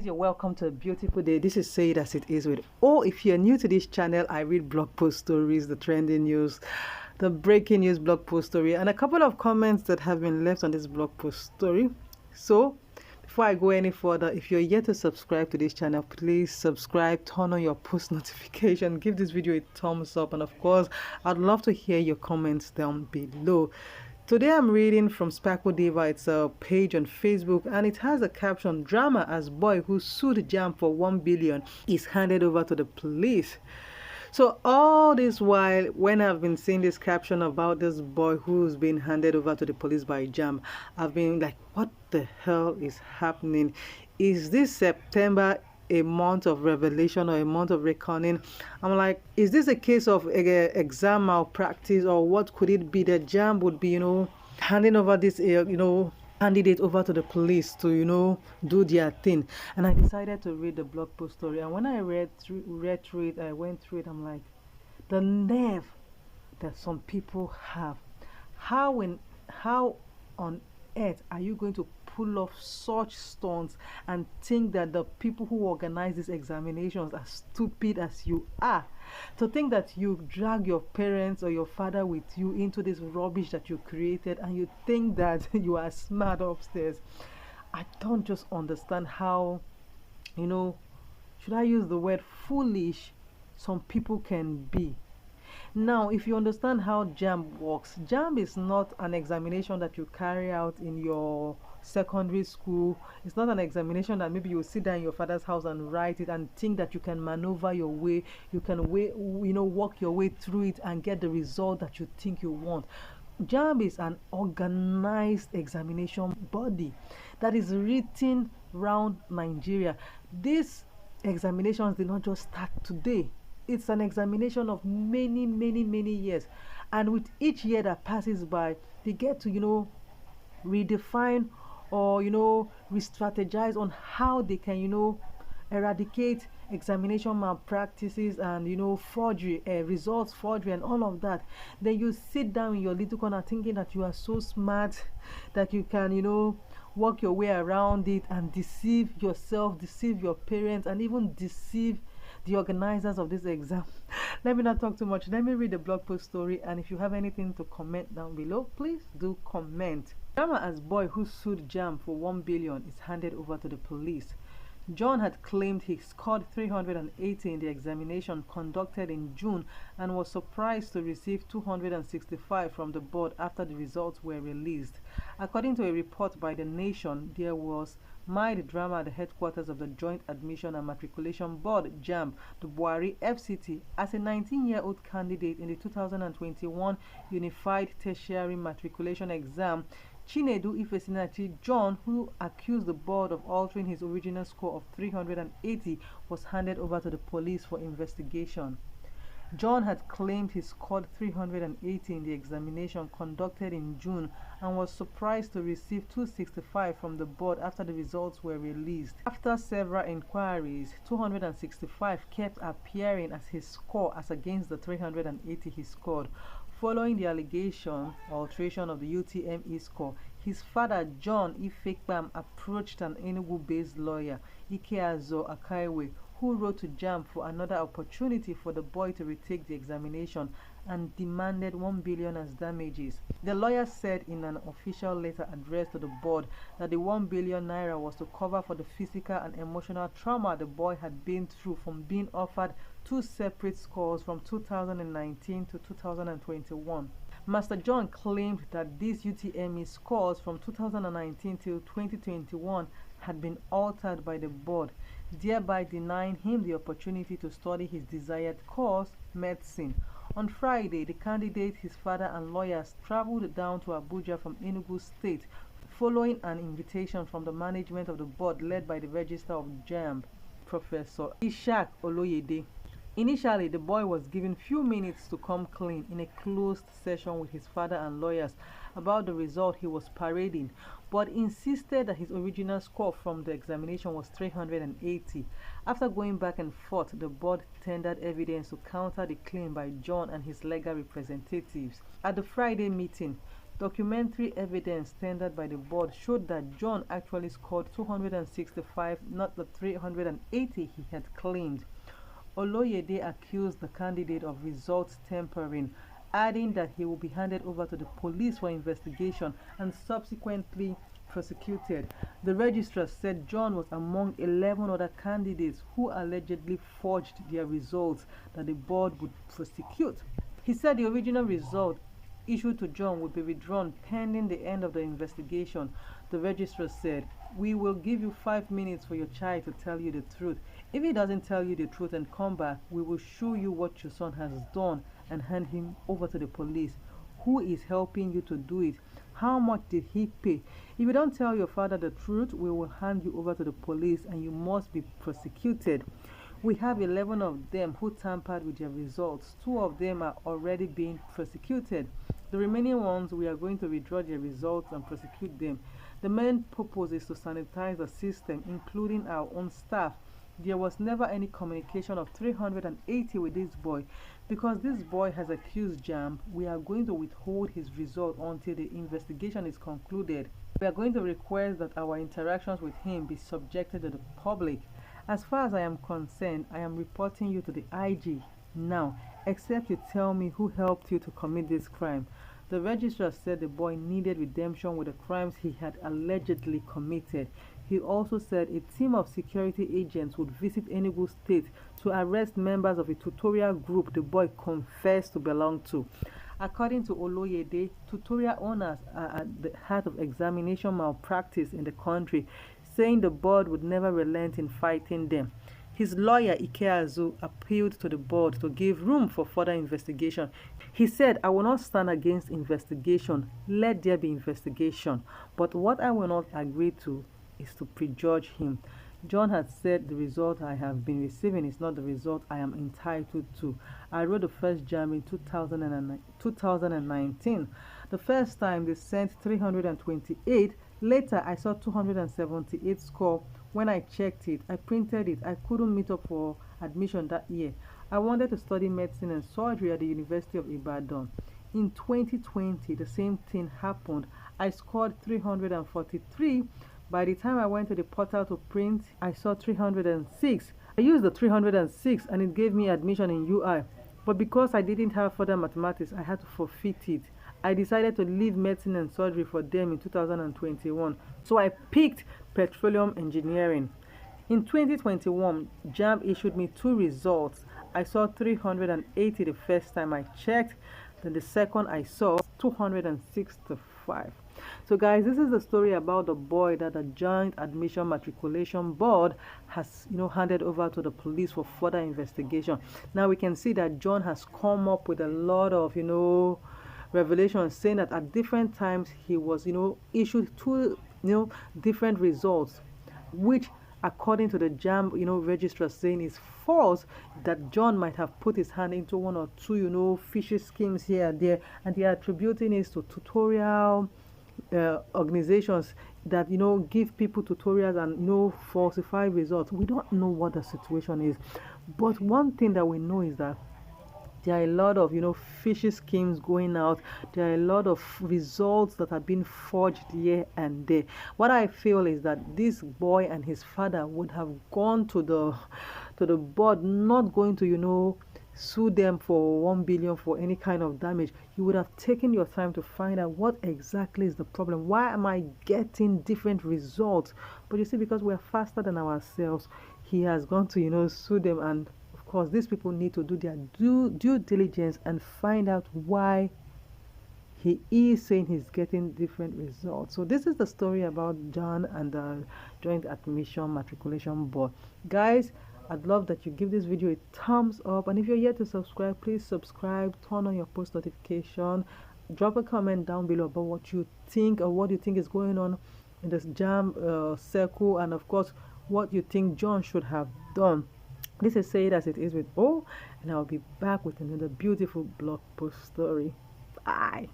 You're welcome to a beautiful day. This is Say It As It Is with if you're new to this channel, I read blog post stories, the trending news, the breaking news blog post story, and a couple of comments that have been left on this blog post story. So before I go any further, if you're yet to subscribe to this channel, please subscribe, turn on your post notification, give this video a thumbs up, and of course I'd love to hear your comments down below. Today I'm reading from Sparkle Diva. It's a page on Facebook and it has a caption: "Drama as boy who sued JAMB for 1 billion is handed over to the police." So all this while, when I've been seeing this caption about this boy who's been handed over to the police by JAMB, I've been like, what the hell is happening? Is this September a month of revelation or a month of reckoning? I'm like, is this a case of exam malpractice, or what could it be that JAMB would be, handing over this, candidate over to the police to, do their thing? And I decided to read the blog post story. And when I read through it, I went through it. I'm like, the nerve that some people have. How on earth are you going to pull off such stunts and think that the people who organize these examinations are stupid as you are? To think that you drag your parents or your father with you into this rubbish that you created, and you think that you are smart upstairs. I don't just understand how, should I use the word foolish, some people can be. Now, if you understand how JAMB works, JAMB is not an examination that you carry out in your secondary school. It's not an examination that maybe you sit down in your father's house and write it and think that you can maneuver your way, you can walk your way through it and get the result that you think you want. JAMB is an organized examination body that is written around Nigeria. These examinations did not just start today. It's an examination of many years, and with each year that passes by, they get to redefine or re-strategize on how they can eradicate examination malpractices and forgery, results forgery and all of that. Then you sit down in your little corner thinking that you are so smart that you can work your way around it and deceive yourself, deceive your parents, and even deceive the organizers of this exam. Let me not talk too much. Let me read the blog post story, and if you have anything to comment down below, please do comment. Drama as boy who sued JAMB for 1 billion is handed over to the police. John had claimed he scored 380 in the examination conducted in June and was surprised to receive 265 from the board after the results were released. According to a report by The Nation, there was mild drama at the headquarters of the Joint Admission and Matriculation Board, JAMB, the Buhari FCT, as a 19-year-old candidate in the 2021 Unified Tertiary Matriculation Exam. Chinedu Ifesinachi John, who accused the board of altering his original score of 380, was handed over to the police for investigation. John had claimed he scored 380 in the examination conducted in June and was surprised to receive 265 from the board after the results were released. After several inquiries, 265 kept appearing as his score as against the 380 he scored. Following the allegation alteration of the UTME score, his father John Ifekbam approached an Enugu-based lawyer, Ikeazo Akaiwe, who wrote to JAMB for another opportunity for the boy to retake the examination and demanded 1 billion as damages. The lawyer said in an official letter addressed to the board that the 1 billion naira was to cover for the physical and emotional trauma the boy had been through from being offered two separate scores from 2019 to 2021. Master John claimed that these UTME scores from 2019 till 2021 had been altered by the board, thereby denying him the opportunity to study his desired course, medicine. On Friday, the candidate, his father, and lawyers traveled down to Abuja from Enugu State, following an invitation from the management of the board led by the Registrar of JAMB, Professor Ishak Oloyede. Initially, the boy was given few minutes to come clean in a closed session with his father and lawyers about the result he was parading, but insisted that his original score from the examination was 380. After going back and forth, the board tendered evidence to counter the claim by John and his legal representatives. At the Friday meeting, Documentary evidence tendered by the board showed that John actually scored 265, not the 380 he had claimed. Oloyede accused the candidate of results tampering, adding that he will be handed over to the police for investigation and subsequently prosecuted. The registrar said John was among 11 other candidates who allegedly forged their results that the board would prosecute. He said the original result issued to John would be withdrawn pending the end of the investigation. The registrar said, "We will give you 5 minutes for your child to tell you the truth. If he doesn't tell you the truth and come back, we will show you what your son has done and hand him over to the police. Who is helping you to do it? How much did he pay? If you don't tell your father the truth, we will hand you over to the police and you must be prosecuted." We have 11 of them who tampered with their results. 2 of them are already being prosecuted. The remaining ones, we are going to withdraw their results and prosecute them. The main purpose is to sanitize the system, including our own staff. There was never any communication of 380 with this boy. Because this boy has accused JAMB, we are going to withhold his result until the investigation is concluded. We are going to request that our interactions with him be subjected to the public. As far as I am concerned, I am reporting you to the IG now, except you tell me who helped you to commit this crime. The registrar said the boy needed redemption with the crimes he had allegedly committed. He also said a team of security agents would visit Enugu State to arrest members of a tutorial group the boy confessed to belong to. According to Oloyede, tutorial owners are at the heart of examination malpractice in the country, saying the board would never relent in fighting them. His lawyer, Ikeazu, appealed to the board to give room for further investigation. He said, "I will not stand against investigation. Let there be investigation. But what I will not agree to is to prejudge him." John had said, "The result I have been receiving is not the result I am entitled to. I wrote the first JAMB in 2019. The first time they sent 328. Later, I saw 278 score. When I checked it, I printed it. I couldn't meet up for admission that year. I wanted to study medicine and surgery at the University of Ibadan. In 2020, the same thing happened. I scored 343. By the time I went to the portal to print, I saw 306. I used the 306 and it gave me admission in UI. But because I didn't have further mathematics, I had to forfeit it. I decided to leave medicine and surgery for them in 2021. So I picked petroleum engineering. In 2021, JAMB issued me 2 results. I saw 380 the first time I checked. Then the second I saw 265. So guys, this is the story about the boy that the Joint Admission Matriculation Board has handed over to the police for further investigation. Now we can see that John has come up with a lot of revelations, saying that at different times he was issued 2 different results, which according to the JAMB registrar saying is false, that John might have put his hand into 1 or 2 fishy schemes here and there, and they are attributing it to tutorial organizations that give people tutorials and falsify results. We don't know what the situation is, but one thing that we know is that there are a lot of fishy schemes going out. There are a lot of results that have been forged here and there. What I feel is that this boy and his father would have gone to the board, not going to sue them for 1 billion for any kind of damage. You would have taken your time to find out what exactly is the problem. Why am I getting different results? But you see, because we are faster than ourselves, he has gone to sue them. And of course, these people need to do their due diligence and find out why he is saying he's getting different results. So this is the story about John and the Joint Admission Matriculation Board. Guys, I'd love that you give this video a thumbs up, and if you're yet to subscribe, please subscribe, turn on your post notification, drop a comment down below about what you think or what you think is going on in this JAMB circle, and of course what you think John should have done. This is Say It As It Is with O, and I'll be back with another beautiful blog post story. Bye.